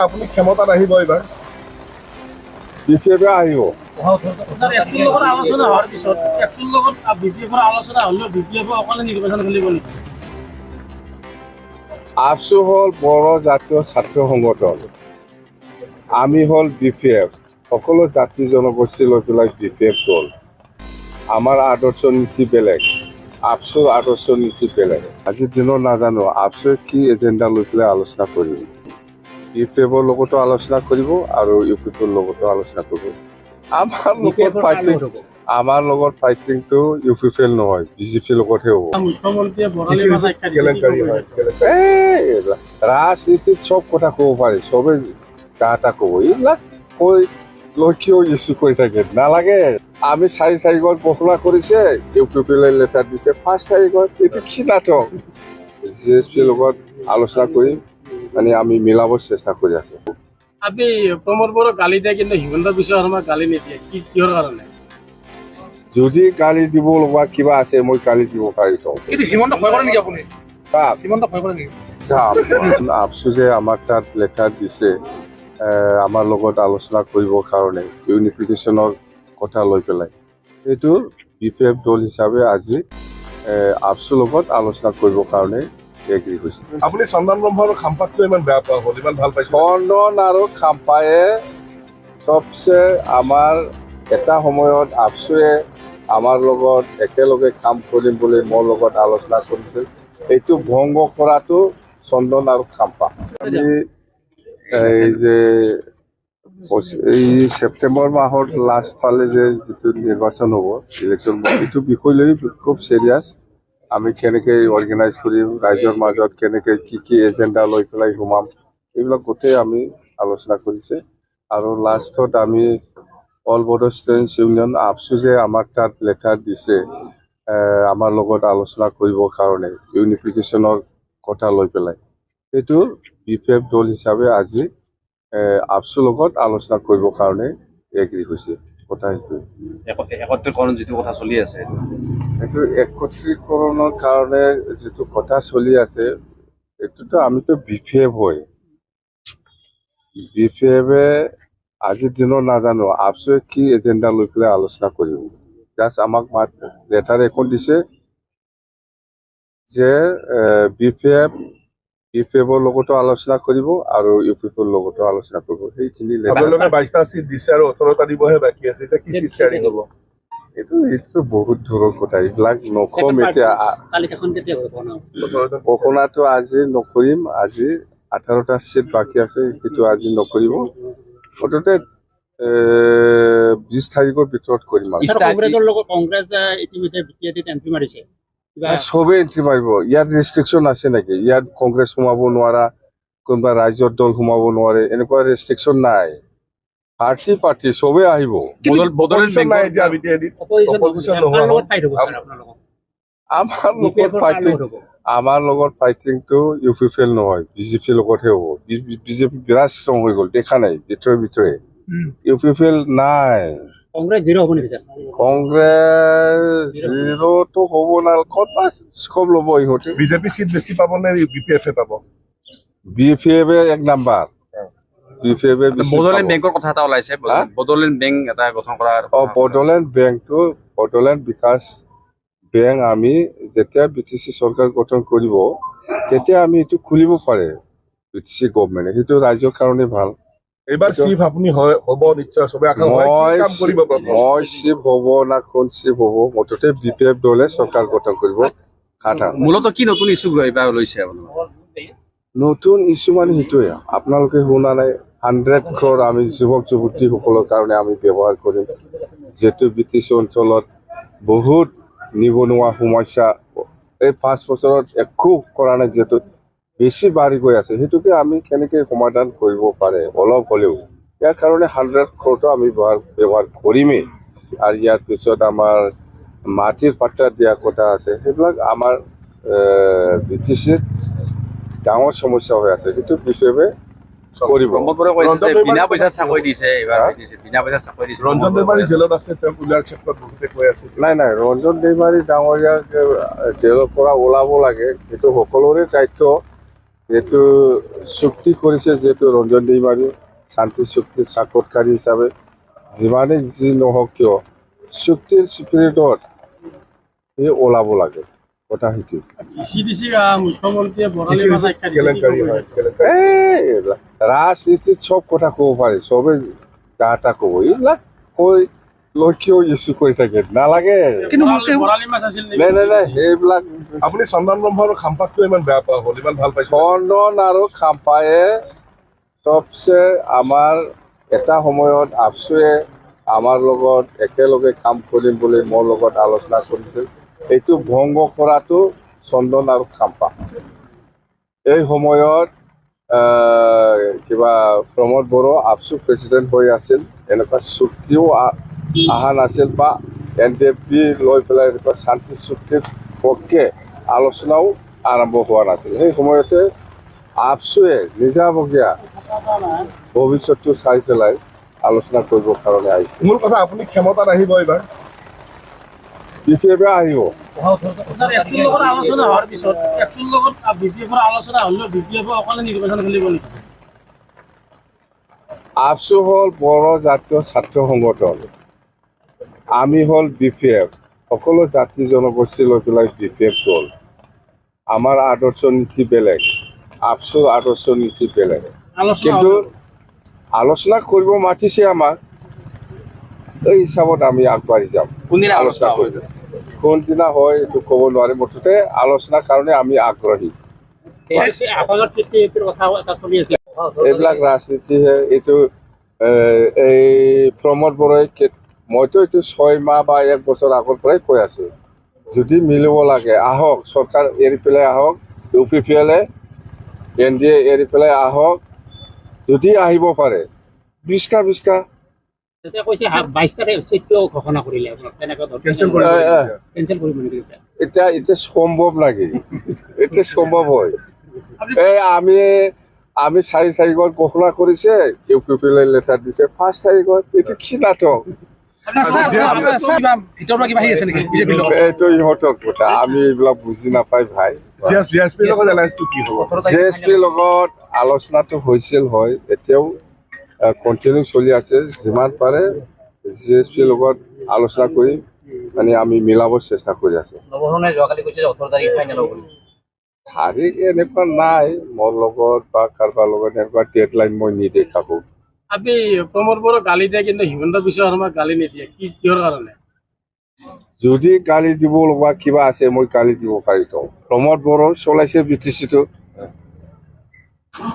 আপুনি ক্ষমতাত আহিব এইবাৰ বিপিএফে আহিব আলোচনা হোৱাৰ পিছত বিপিএফৰ আলোচনা হ'লেও বিপিএফ অকলে নিৰ্বাচন খেলিব নেকি ABSU হল বড়ো জাতীয় ছাত্ৰ সংগঠন আমি হল বিপিএফ সকলো জাতি জনগোষ্ঠী লৈ পেলাই বিপিএফ দল আমাৰ আদৰ্শ নীতি বেলেগ ABSUৰ আদৰ্শ নীতি বেলেগ আজিৰ দিনত নাজানো ABSUয়ে কি এজেণ্ডা লৈ পেলাই আলোচনা কৰিব বিপিএফৰ লগতো আলোচনা কৰিব আৰু ইউপিএফৰ লগতো আলোচনা কৰিব আমাৰ লগত ফাইটিংটো ইউপিএফ নহয় বিজেপিৰ লগতহে হ'ব ৰাজনীতিত চব কথা ক'ব পাৰি চবে এটা ক'ব এইবিলাক কৈ লক্ষ্য ইছ্যু কৰি থাকে নালাগে আমি 4 তাৰিখত ঘোষণা কৰিছে ইউপিএফে লেটাৰ দিছে 5 তাৰিখত এইটো কি নাটক জিএছপিৰ লগত আলোচনা কৰি মানে আমি মিলাব চেষ্টা কৰি আছো আপনি প্ৰমোদ বড়ো গালি দিয়ে কিন্তু হিমন্ত বিশ্ব শৰ্মাক গালি নিদিয়ে কিহৰ কাৰণে যদি গালি দিব লগা কিবা আছে মই গালি দিব পাৰিম কিন্তু হিমন্ত ভয় কৰে নেকি আপুনি হিমন্ত ভয় কৰে নেকি ABSU যে আমাৰ তাত লেটাৰ দিছে আমাৰ লগত আলোচনা কৰিবৰ কাৰণে ইউনিফিকেশ্যনৰ কথা লৈ পেলাই এইটো বিপিএফ দল হিচাপে আজি ABSUৰ লগত আলোচনা কৰিবৰ কাৰণে এগ্ৰি হৈছে আপুনি চন্দন ব্ৰহ্ম আৰু খাম্পাকটো ইমান বেয়া পোৱা হ'ল ইমান ভাল পাইছে চন্দন আৰু খাম্পায়ে সবচে আমাৰ এটা সময়ত ABSUয়ে আমাৰ লগত একেলগে কাম কৰিম বুলি মোৰ লগত আলোচনা কৰিছিল এইটো ভংগ কৰাটো চন্দন আৰু খাম্পা আমি এই যে এই সেপ্টেম্বৰ মাহৰ লাষ্ট ফালে যে যিটো নিৰ্বাচন হ'ব ইলেকশ্যন এইটো বিষয় লৈ খুব চিৰিয়াছ আমি কেনেকৈ অৰ্গেনাইজ কৰিম ৰাইজৰ মাজত কেনেকৈ কি এজেণ্ডা লৈ পেলাই সোমাম এইবিলাক গোটেই আমি আলোচনা কৰিছে আৰু লাষ্টত আমি all Bodo students union ABSU যে আমাৰ তাত লেটাৰ দিছে আমাৰ লগত আলোচনা কৰিবৰ কাৰণে ইউনিফিকেশ্যনৰ কথা লৈ পেলাই এইটো বিপিএফ দল হিচাপে আজি ABSUৰ লগত আলোচনা কৰিবৰ কাৰণে এগ্ৰি হৈছে কথা সেইটোৱে একত্ৰীকৰণ যিটো কথা চলি আছে এইটো একত্ৰীকৰণৰ কাৰণে যিটো কথা চলি আছে এইটোতো আমিতো বিপিএফ হয় বিপিএফে আজিৰ দিনত নাজানো ABSUয়ে কি এজেণ্ডা লৈ পেলাই আলোচনা কৰিব জাষ্ট আমাক লেটাৰ এখন দিছে যে বিপিএফৰ লগতো আলোচনা কৰিব আৰু ইউপিএফৰ লগতো আলোচনা কৰিব সেইখিনি আপোনালোকে 22টা চিট দিছে আৰু 18টা দিবহে বাকী আছে এতিয়া কি চিট শ্বেয়াৰিং হ'ব এইটো বহুত দূৰৰ কথা এইবিলাক নকম এতিয়া ঘোষণাটো আজি নকৰিম আজি 18টা চিট বাকী আছে সেইটো আজি নকৰিব মুঠতে 20 তাৰিখৰ ভিতৰত কৰিম চবেই এণ্ট্ৰি মাৰিব ইয়াত ৰেষ্ট্ৰিকশ্যন আছে নেকি ইয়াত কংগ্ৰেছ সোমাব নোৱাৰা কোনোবা ৰাইজৰ দল সোমাব নোৱাৰে এনেকুৱা ৰেষ্ট্ৰিকশ্যন নাই পাৰ্টি চবেই আহিব আমাৰ লগত ফাইটিংটো ইউপিএফ নহয় বিজেপিৰ লগতহে হ'ব বিজেপি বিৰাট ষ্ট্ৰং হৈ গ'ল দেখা নাই ভিতৰে ইউপিএফ নাই কংগ্ৰেছ জিৰ' হ'ব নেকি কংগ্ৰেছ জিৰ'টো হ'ব নালাগে স্কোপ ল'ব ইহঁতে বিজেপি চিট বেছি পাব নে বিপিএফে পাব বিপিএফে 1 নাম্বাৰ বিপিএফে বডোলেণ্ড বেংকৰ কথা এটা ওলাইছে বডোলেণ্ড বেংক এটা গঠন কৰাৰ বডোলেণ্ড বেংকটো বডোলেণ্ড বিকাশ বেংক আমি যেতিয়া BTC চৰকাৰ গঠন কৰিব তেতিয়া আমি এইটো খুলিব পাৰে BTC গভৰ্ণমেণ্টে সেইটো ৰাইজৰ কাৰণে ভাল এইবাৰ চিফ আপুনি হ'ব নিশ্চয় চবে আশা কৰে কি কাম কৰিব মই চিফ হ'ব না কোন চিফ হ'ব মুঠতে বিপিএফ দলে চৰকাৰ গঠন কৰিব মূলত কি নতুন ইছ্যু এইবাৰ লৈছে নতুন ইছ্যু মানে সেইটোৱে আপোনালোকে শুনা নাই 100 crore আমি যুৱক যুৱতীসকলৰ কাৰণে আমি ব্যৱহাৰ কৰিম যিহেতু BTC অঞ্চলত বহুত নিবনুৱা সমস্যা এই 5 বছৰত একো কৰা নাই যিহেতু বেছি বাঢ়ি গৈ আছে সেইটোকে আমি কেনেকৈ সমাধান কৰিব পাৰে অলপ হ'লেও ইয়াৰ কাৰণে 100 crore আমি ব্যৱহাৰ কৰিমেই আৰু ইয়াৰ পিছত আমাৰ মাটিৰ পাট্টা দিয়া কথা আছে সেইবিলাক আমাৰ BTCত ডাঙৰ সমস্যা হৈ আছে সেইটো বিশেষভাৱে কৰিব বিনা পইচাত চাকৰি দিছে এইবাৰ বিনা পইচাত চাকৰি দিছে ৰঞ্জন দেৱাৰী জেলত আছে তেওঁ ওলোৱাৰ ক্ষেত্ৰত বহুতে কৈ আছে নাই ৰঞ্জন দেৱাৰী ডাঙৰীয়া জেলৰ পৰা ওলাব লাগে সেইটো সকলোৰে দায়িত্ব এইটো চুক্তি কৰিছে যিহেতু ৰঞ্জন দৈমাৰী শান্তি চুক্তিৰ স্বাক্ষৰকাৰী হিচাপে যিমানেই যি নহওক কিয় চুক্তিৰ স্পিৰিটত সি ওলাব লাগে কথা শিকি মুখ্যমন্ত্ৰীয়ে বৰালি মাছ আখ্যা দিছে। কেলেংকাৰী হয় কেলেংকাৰী এইবিলাক ৰাজনীতিত চব কথা ক'ব পাৰি চবে যা তা ক'ব এইবিলাক কৈ লক্ষ্য ইছ্যু কৰি থাকে নালাগে বৰালি মাছ আছিল নেকি? নাই নাই নাই সেইবিলাক আপুনি চন্দন ব্ৰহ্ম আৰু খাম্পাকটো ইমান বেয়া পোৱা হ'ল ইমান ভাল পাইছে চন্দন আৰু খাম্পায়ে চবচে আমাৰ এটা সময়ত আবছুৱে আমাৰ লগত একেলগে কাম কৰিম বুলি মোৰ লগত আলোচনা কৰিছিল এইটো ভংগ কৰাটো চন্দন আৰু খাম্পা এই সময়ত কিবা প্ৰমোদ বড়ো আবছু প্ৰেচিডেণ্ট হৈ আছিল এনেকুৱা চুক্তিও অহা নাছিল বা NDFB লৈ পেলাই এনেকুৱা শান্তি চুক্তিৰ পক্ষে আলোচনাও আৰম্ভ হোৱা নাছিল সেই সময়তে আবছুৱে নিজাবগীয়া ভৱিষ্যতটো চাই পেলাই আলোচনা কৰিবৰ কাৰণে আহিছে মূল কথা আপুনি ক্ষমতাত আহিব এইবাৰ BPF আহিব এপছুৰ লগত আলোচনা হোৱাৰ পিছত এপছুৰ লগত BPFৰ আলোচনা হ'লেও BPF অকলে নিৰ্বাচন খেলিব নেকি? আবছু হ'ল বড়ো জাতীয় ছাত্ৰ সংগঠন আমি হ'ল BPF সকলো জাতি জনগোষ্ঠী লৈ পেলাই BPF দল আমাৰ আদৰ্শ নীতি বেলেগ আবছুৰ আদৰ্শ নীতি বেলেগ কিন্তু আলোচনা কৰিব মাতিছে আমাক এই হিচাপত আমি আগবাঢ়ি যাম কোনদিনা আলোচনা কৰিব কোনদিনা হয় এইটো ক'ব নোৱাৰিম মুঠতে আলোচনাৰ কাৰণে আমি আগ্ৰহী এইবিলাক ৰাজনীতিহে এইটো এই প্ৰমোদ বড়োই মইতো এইটো 6 মাহ বা 1 বছৰ আগৰ পৰাই কৈ আছো যদি মিলিব লাগে আহক চৰকাৰ এৰি পেলাই আহক UPPL NDA এৰি পেলাই আহক যদি আহিব পাৰে 20টা এতিয়া এতিয়া সম্ভৱ লাগে এতিয়া সম্ভৱ হয় এই আমি 4 তাৰিখত ঘোষণা কৰিছে UPPL লেটাৰ দিছে 5 তাৰিখত এইটো কি নাটক এইটো ইহঁতৰ কথা আমি এইবিলাক বুজি নাপাই ভাই GSPৰ লগত এলায়েন্সটো কি হ'ব GSPৰ লগত আলোচনাটো হৈছিল হয় এতিয়াও কণ্টিনিউ চলি আছে যিমান পাৰে GSPৰ লগত আলোচনা কৰি মানে আমি মিলাবৰ চেষ্টা কৰি আছো তাৰিখ এনেকুৱা নাই মোৰ লগত বা কাৰোবাৰ লগত এনেকুৱা ডেডলাইন মই নিদেখাবো আপনি প্ৰমোদ বড়ো গালি দিয়ে কিন্তু হিমন্ত বিশ্ব শৰ্মা গালি নিদিয়ে কিহৰ কাৰণে যদি গালি দিব লগা কিবা আছে মই গালি দিব পাৰিতো প্ৰমোদ বড়ো চলাইছে BTCটো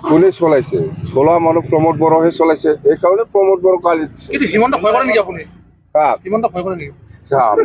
কোনে চলাইছে চলা মানুহ প্ৰমোদ বড়োহে চলাইছে সেইকাৰণে প্ৰমোদ বড়ো গালি দিছে কিন্তু হিমন্ত ভয় কৰে নেকি আপুনি কাক হিমন্ত ভয় কৰে নেকি চাওক